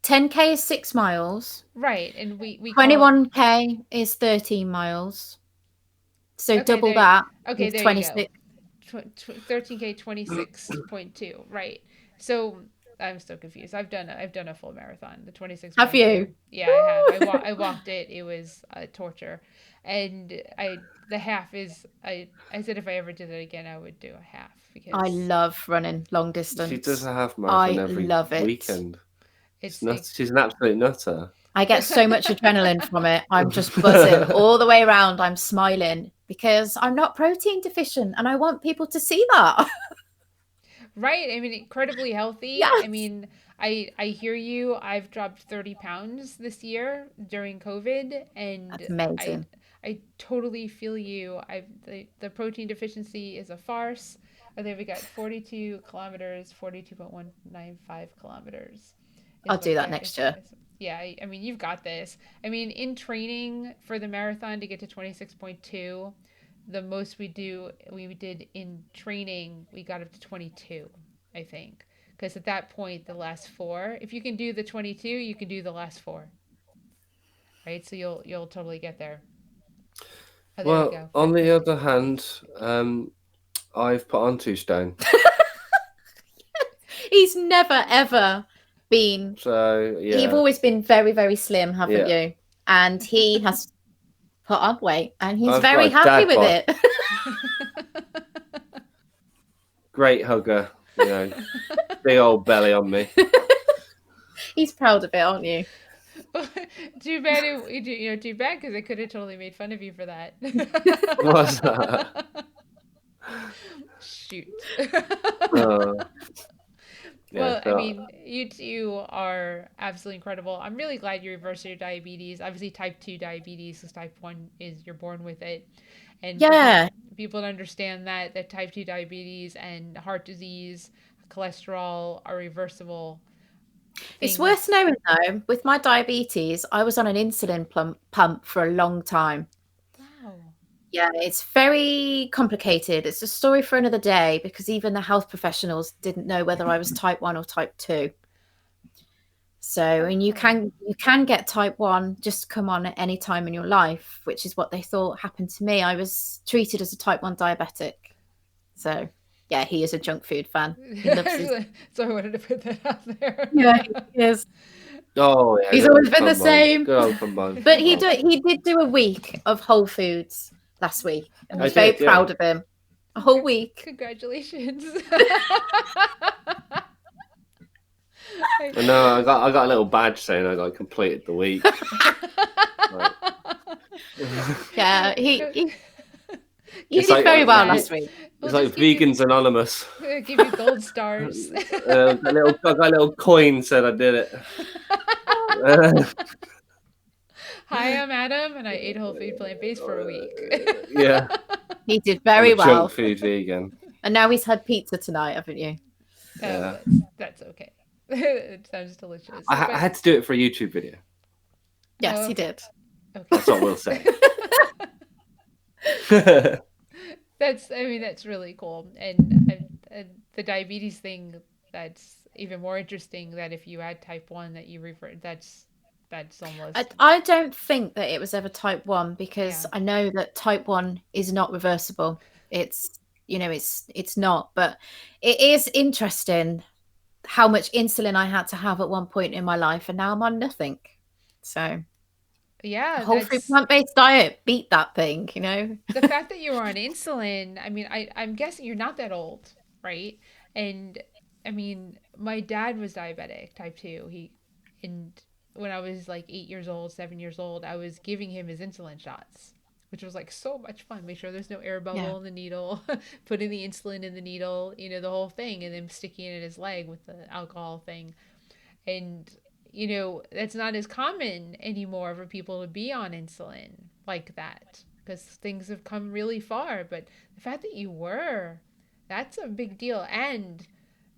10K is 6 miles. Right, and we call 21K is 13 miles. So okay, double there, that okay, with there 26. you go. 13K 26.2. Right. So I'm so confused. I've done a full marathon, the 26.2. Have you? Yeah, I have. I walked it. It was torture. And the half is I said if I ever did it again, I would do a half because I love running long distance. She does a half marathon I every love it. weekend. it's Nuts. She's an absolute nutter. I get so much adrenaline from it. I'm just buzzing all the way around. I'm smiling because I'm not protein deficient and I want people to see that. right. I mean, incredibly healthy. Yes. I mean, I hear you. I've dropped 30 pounds this year during COVID, and That's amazing. I totally feel you. The protein deficiency is a farce. I think we got 42 kilometers, 42.195 kilometers. I'll do that next year. Yeah, I mean, you've got this. I mean, in training for the marathon to get to 26.2, the most we did in training, we got up to 22, I think. because at that point, the last 4, if you can do the 22, you can do the last 4, right? So you'll totally get there. Oh, there we Well, go. on the other hand, I've put on 2 stone. He's never ever been. So You've yeah, always been very, very slim, haven't Yeah. you? And he has put on weight, and he's I've very got a happy dad with bod. it. Great hugger, you know, big old belly on me. He's proud of it, aren't you? Too bad too bad, because I could have totally made fun of you for that. What's that? Shoot. Yeah, Well, I so mean, you two are absolutely incredible. I'm really glad you reversed your diabetes. Obviously, type 2 diabetes, because type 1 is you're born with it. And Yeah. people to understand that type 2 diabetes and heart disease, cholesterol are reversible It's things. worth knowing, though, with my diabetes, I was on an insulin pump for a long time. Wow. Yeah, it's very complicated. It's a story for another day, because even the health professionals didn't know whether I was type 1 or type 2. So, and you can get type 1 just come on at any time in your life, which is what they thought happened to me. I was treated as a type 1 diabetic. So, yeah, he is a junk food fan. He loves his... So I wanted to put that out there. Yeah, he is. oh yeah, He's good always old been the combine. same. Good old combine. But he did do a week of Whole Foods last week. And I was very proud of him. A whole week. Congratulations. And no, I got a little badge saying I got completed the week. Right. Yeah, he It's did like- very well that. last week. It's We'll like just give you- Vegans Anonymous. give you gold stars. I got a little coin said I did it. Hi, I'm Adam, and I ate whole food plant-based for a week. Yeah, He did very I'm a well. junk food vegan. And now he's had pizza tonight, haven't you? Yeah. That's okay. It sounds delicious. I had to do it for a YouTube video. Yes, he did. Okay. That's what we'll say. That's really cool. And the diabetes thing, that's even more interesting, that if you had type 1 that you refer, that's almost... I don't think that it was ever type 1, because Yeah. I know that type 1 is not reversible. It's not, but it is interesting how much insulin I had to have at one point in my life, and now I'm on nothing. So Yeah, the whole food plant-based diet beat that thing, you know. the fact that you were on insulin, I mean, I'm guessing you're not that old, right? And I mean, my dad was diabetic, type 2. And when I was like 8 years old, 7 years old, I was giving him his insulin shots, which was like so much fun. Make sure there's no air bubble in the needle, putting the insulin in the needle, the whole thing, and then sticking it in his leg with the alcohol thing. And that's not as common anymore for people to be on insulin like that, because things have come really far. But the fact that you were, that's a big deal. And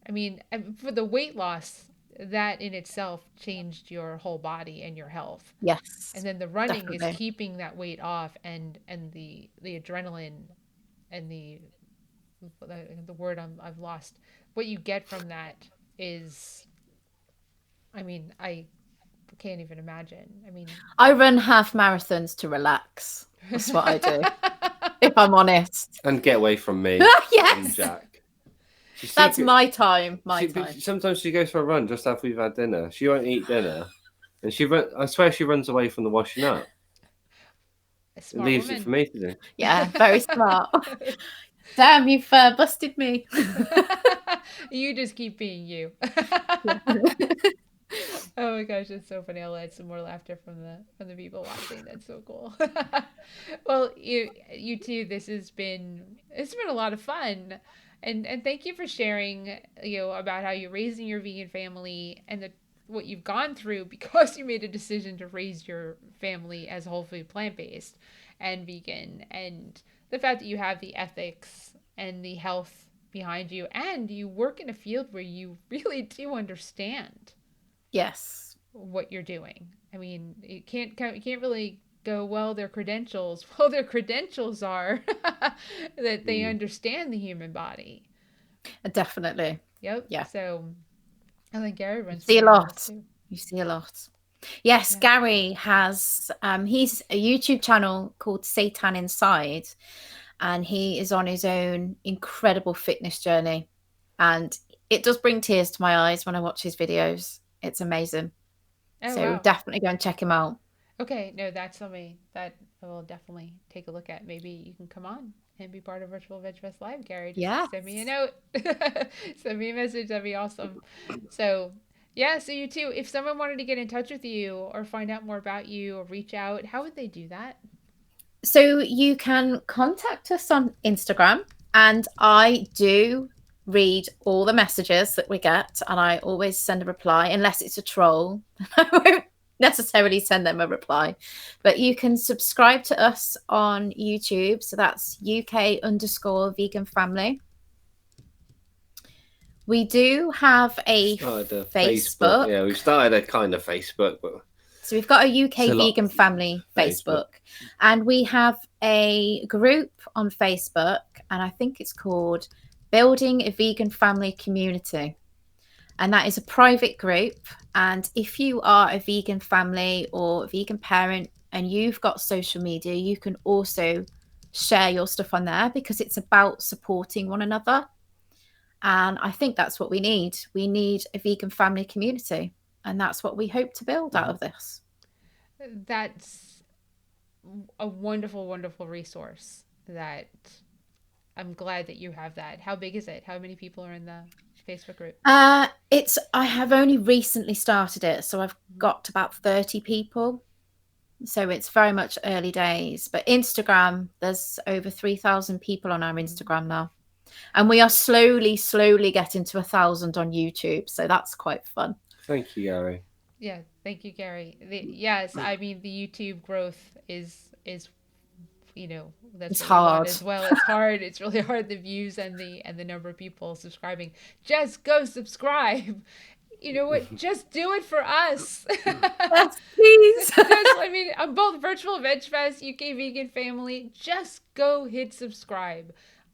I mean, for the weight loss, that in itself changed your whole body and your health. Yes. And then the running definitely. is keeping that weight off, and the adrenaline and the word I've lost. What you get from that is, I mean, I can't even imagine. I mean, I run half marathons to relax. That's what I do, if I'm honest. And get away from me. Yes. And Jack. That's my time. Sometimes she goes for a run just after we've had dinner. She won't eat dinner, and I swear she runs away from the washing up. It leaves it for me to do. Yeah, very smart. Damn, you've busted me. You just keep being you. Oh my gosh, that's so funny. I'll add some more laughter from the people watching. That's so cool. Well, you two, this has been a lot of fun. And thank you for sharing, about how you're raising your vegan family, and what you've gone through because you made a decision to raise your family as whole food plant-based and vegan, and the fact that you have the ethics and the health behind you, and you work in a field where you really do understand what you're doing. I mean, you can't really go, well, their credentials. Well, their credentials are that they understand the human body. Definitely. Yep. Yeah. So I think Gary You runs see a vegan channels lot. too. You see a lot. Yes, Yeah. Gary has, he's a YouTube channel called Satan Inside, and he is on his own incredible fitness journey. And it does bring tears to my eyes when I watch his videos. It's amazing. Oh So wow. definitely go and check him out. Okay, no, that's something that I will definitely take a look at. Maybe you can come on and be part of Virtual Veg Fest Live, Gary. Just Yes. send me a note. Send me a message. That'd be awesome. So, yeah, so you too. If someone wanted to get in touch with you or find out more about you or reach out, how would they do that? So you can contact us on Instagram, and I do read all the messages that we get, and I always send a reply, unless it's a troll. I won't necessarily send them a reply. But you can subscribe to us on YouTube. So that's UK_Vegan Family. We do have a Started a Facebook. Yeah, we've started a kind of Facebook, but So we've got a It's a UK lot. Vegan Family Facebook, and we have a group on Facebook, and I think it's called Building a Vegan Family Community. And that is a private group. And if you are a vegan family or vegan parent and you've got social media, you can also share your stuff on there, because it's about supporting one another. And I think that's what we need. We need a vegan family community. And that's what we hope to build out of this. That's a wonderful, wonderful resource that I'm glad that you have that. How big is it? How many people are in the Facebook group? I have only recently started it, so I've got about 30 people. So it's very much early days. But Instagram, there's over 3,000 people on our Instagram now. And we are slowly getting to 1,000 on YouTube. So that's quite fun. Thank you, Gary. Yeah, thank you, Gary. Yes, I mean the YouTube growth is that's It's what we want hard. as well. It's hard. It's really hard, the views and the number of people subscribing. Just go subscribe. You know what? Just do it for us. Yes, please. I mean, I'm both Virtual Veg Fest, UK Vegan Family. Just go hit subscribe.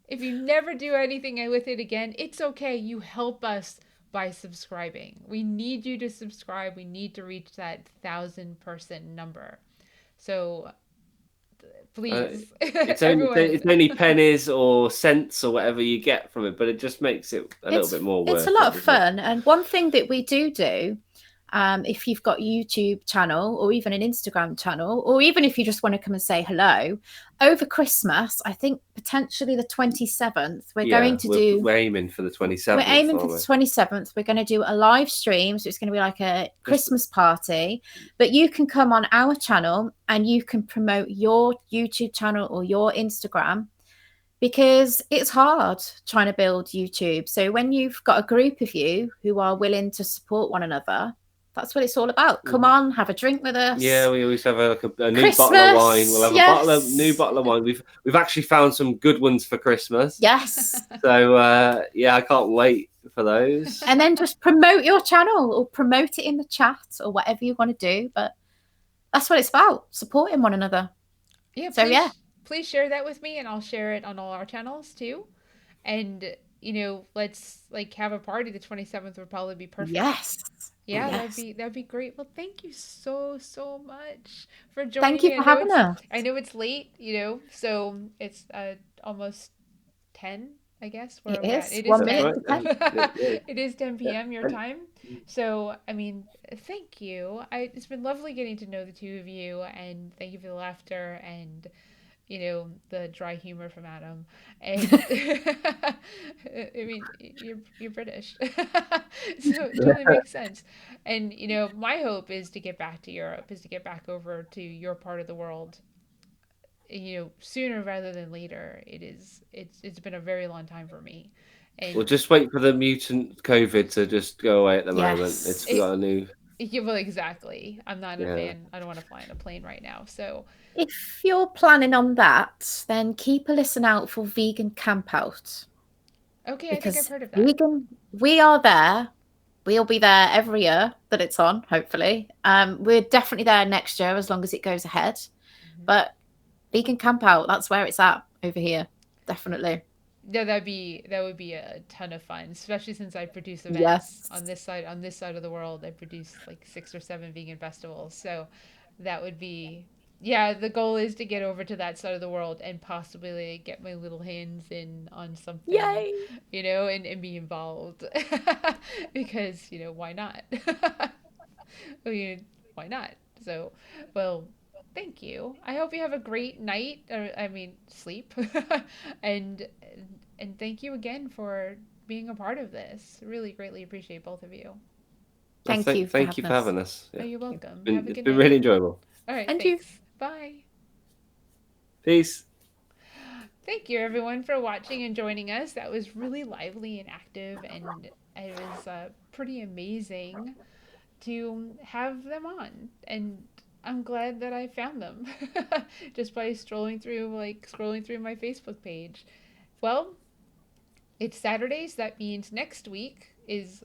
If you never do anything with it again, it's okay. You help us by subscribing. We need you to subscribe. We need to reach that 1,000-person number. So please, It's everyone. only pennies or cents or whatever you get from it, but it just makes it a little bit more worth It's a lot it, of fun. And one thing that we do, if you've got a YouTube channel or even an Instagram channel, or even if you just want to come and say hello, over Christmas, I think potentially the 27th, we're aiming for the 27th. We're aiming for the 27th. We're going to do a live stream. So it's going to be like a Christmas party. But you can come on our channel and you can promote your YouTube channel or your Instagram, because it's hard trying to build YouTube. So when you've got a group of you who are willing to support one another, that's what it's all about. Come on, have a drink with us. Yeah, we always have a new bottle of wine. We'll have a new bottle of wine. We've actually found some good ones for Christmas. Yes. So I can't wait for those. And then just promote your channel or promote it in the chat or whatever you want to do. But that's what it's about, supporting one another. Yeah. So please share that with me, and I'll share it on all our channels too. And let's have a party. The 27th would probably be perfect. Yes. Yeah, that'd be great. Well, thank you so much for joining. Thank you for having us. I know it's late, so it's almost 10, I guess. It is. It is 1 minute to 10. It is 10 p.m. your time. So, I mean, thank you. It's been lovely getting to know the two of you, and thank you for the laughter and the dry humor from Adam. And I mean, you're British, so it totally makes sense. And my hope is to get back to Europe, is to get back over to your part of the world. Sooner rather than later. It's been a very long time for me. And we'll just wait for the mutant COVID to just go away at the moment. It's got a new. Yeah, well, exactly. I'm not a fan. I don't want to fly in a plane right now. So if you're planning on that, then keep a listen out for Vegan Camp Out. Okay, because I think I've heard of that. We are there. We'll be there every year that it's on, hopefully. We're definitely there next year as long as it goes ahead. Mm-hmm. But Vegan Camp Out, that's where it's at over here. Definitely. Yeah, that would be a ton of fun, especially since I produce events Yes. on this side of the world. I produce like 6 or 7 vegan festivals, so that would be yeah. The goal is to get over to that side of the world and possibly like, get my little hands in on something, Yay. and be involved because why not? I mean, why not? So, well, thank you. I hope you have a great night, or I mean, sleep, and and thank you again for being a part of this. Really greatly appreciate both of you. Thank you for Thank you having for us. having us. Oh, Yeah, you're welcome. Have a it's good been night. really enjoyable. All right, And you. thanks. Bye. Peace. Thank you, everyone, for watching and joining us. That was really lively and active, and it was pretty amazing to have them on. And I'm glad that I found them just by scrolling through my Facebook page. Well, it's Saturdays. That means next week is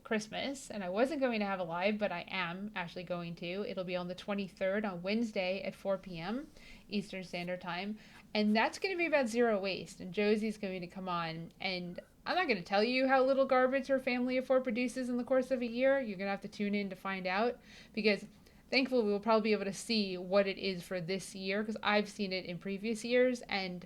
Christmas, and I wasn't going to have a live, but I am actually going to. It'll be on the 23rd on Wednesday at 4 p.m. Eastern Standard Time, and that's going to be about zero waste. And Josie's going to come on, and I'm not going to tell you how little garbage her family of four produces in the course of a year. You're going to have to tune in to find out, because thankfully we'll probably be able to see what it is for this year, because I've seen it in previous years, and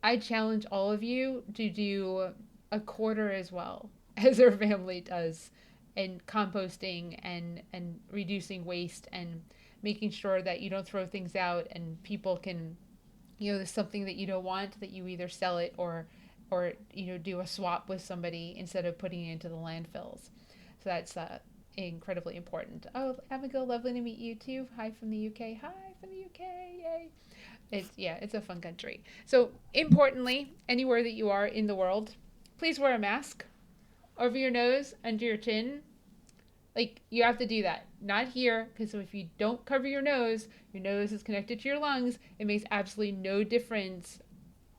I challenge all of you to do a quarter as well as our family does, and composting and reducing waste and making sure that you don't throw things out and people can, there's something that you don't want, that you either sell it or do a swap with somebody instead of putting it into the landfills. So that's incredibly important. Oh, Abigail, lovely to meet you too. Hi from the UK. Hi from the UK. Yay. It's a fun country. So importantly, anywhere that you are in the world, please wear a mask over your nose, under your chin. Like, you have to do that. Not here, because if you don't cover your nose is connected to your lungs. It makes absolutely no difference.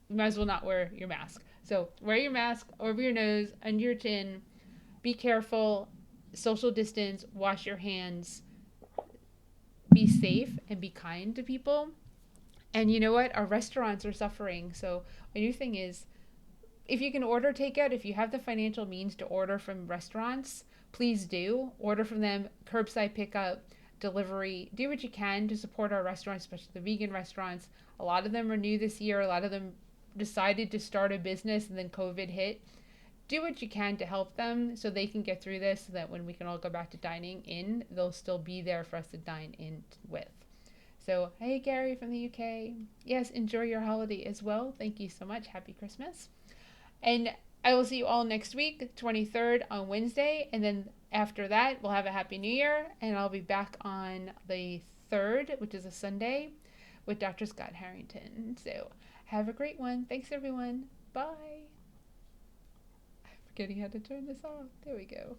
You might as well not wear your mask. So wear your mask over your nose, under your chin. Be careful. Social distance. Wash your hands. Be safe and be kind to people. And you know what? Our restaurants are suffering. So my new thing is, if you can order takeout, if you have the financial means to order from restaurants, please do. Order from them, curbside pickup, delivery. Do what you can to support our restaurants, especially the vegan restaurants. A lot of them are new this year. A lot of them decided to start a business and then COVID hit. Do what you can to help them so they can get through this, so that when we can all go back to dining in, they'll still be there for us to dine in with. So, hey, Gary from the UK. Yes, enjoy your holiday as well. Thank you so much. Happy Christmas. And I will see you all next week, 23rd on Wednesday. And then after that, we'll have a Happy New Year. And I'll be back on the 3rd, which is a Sunday, with Dr. Scott Harrington. So, have a great one. Thanks, everyone. Bye. I'm forgetting how to turn this off. There we go.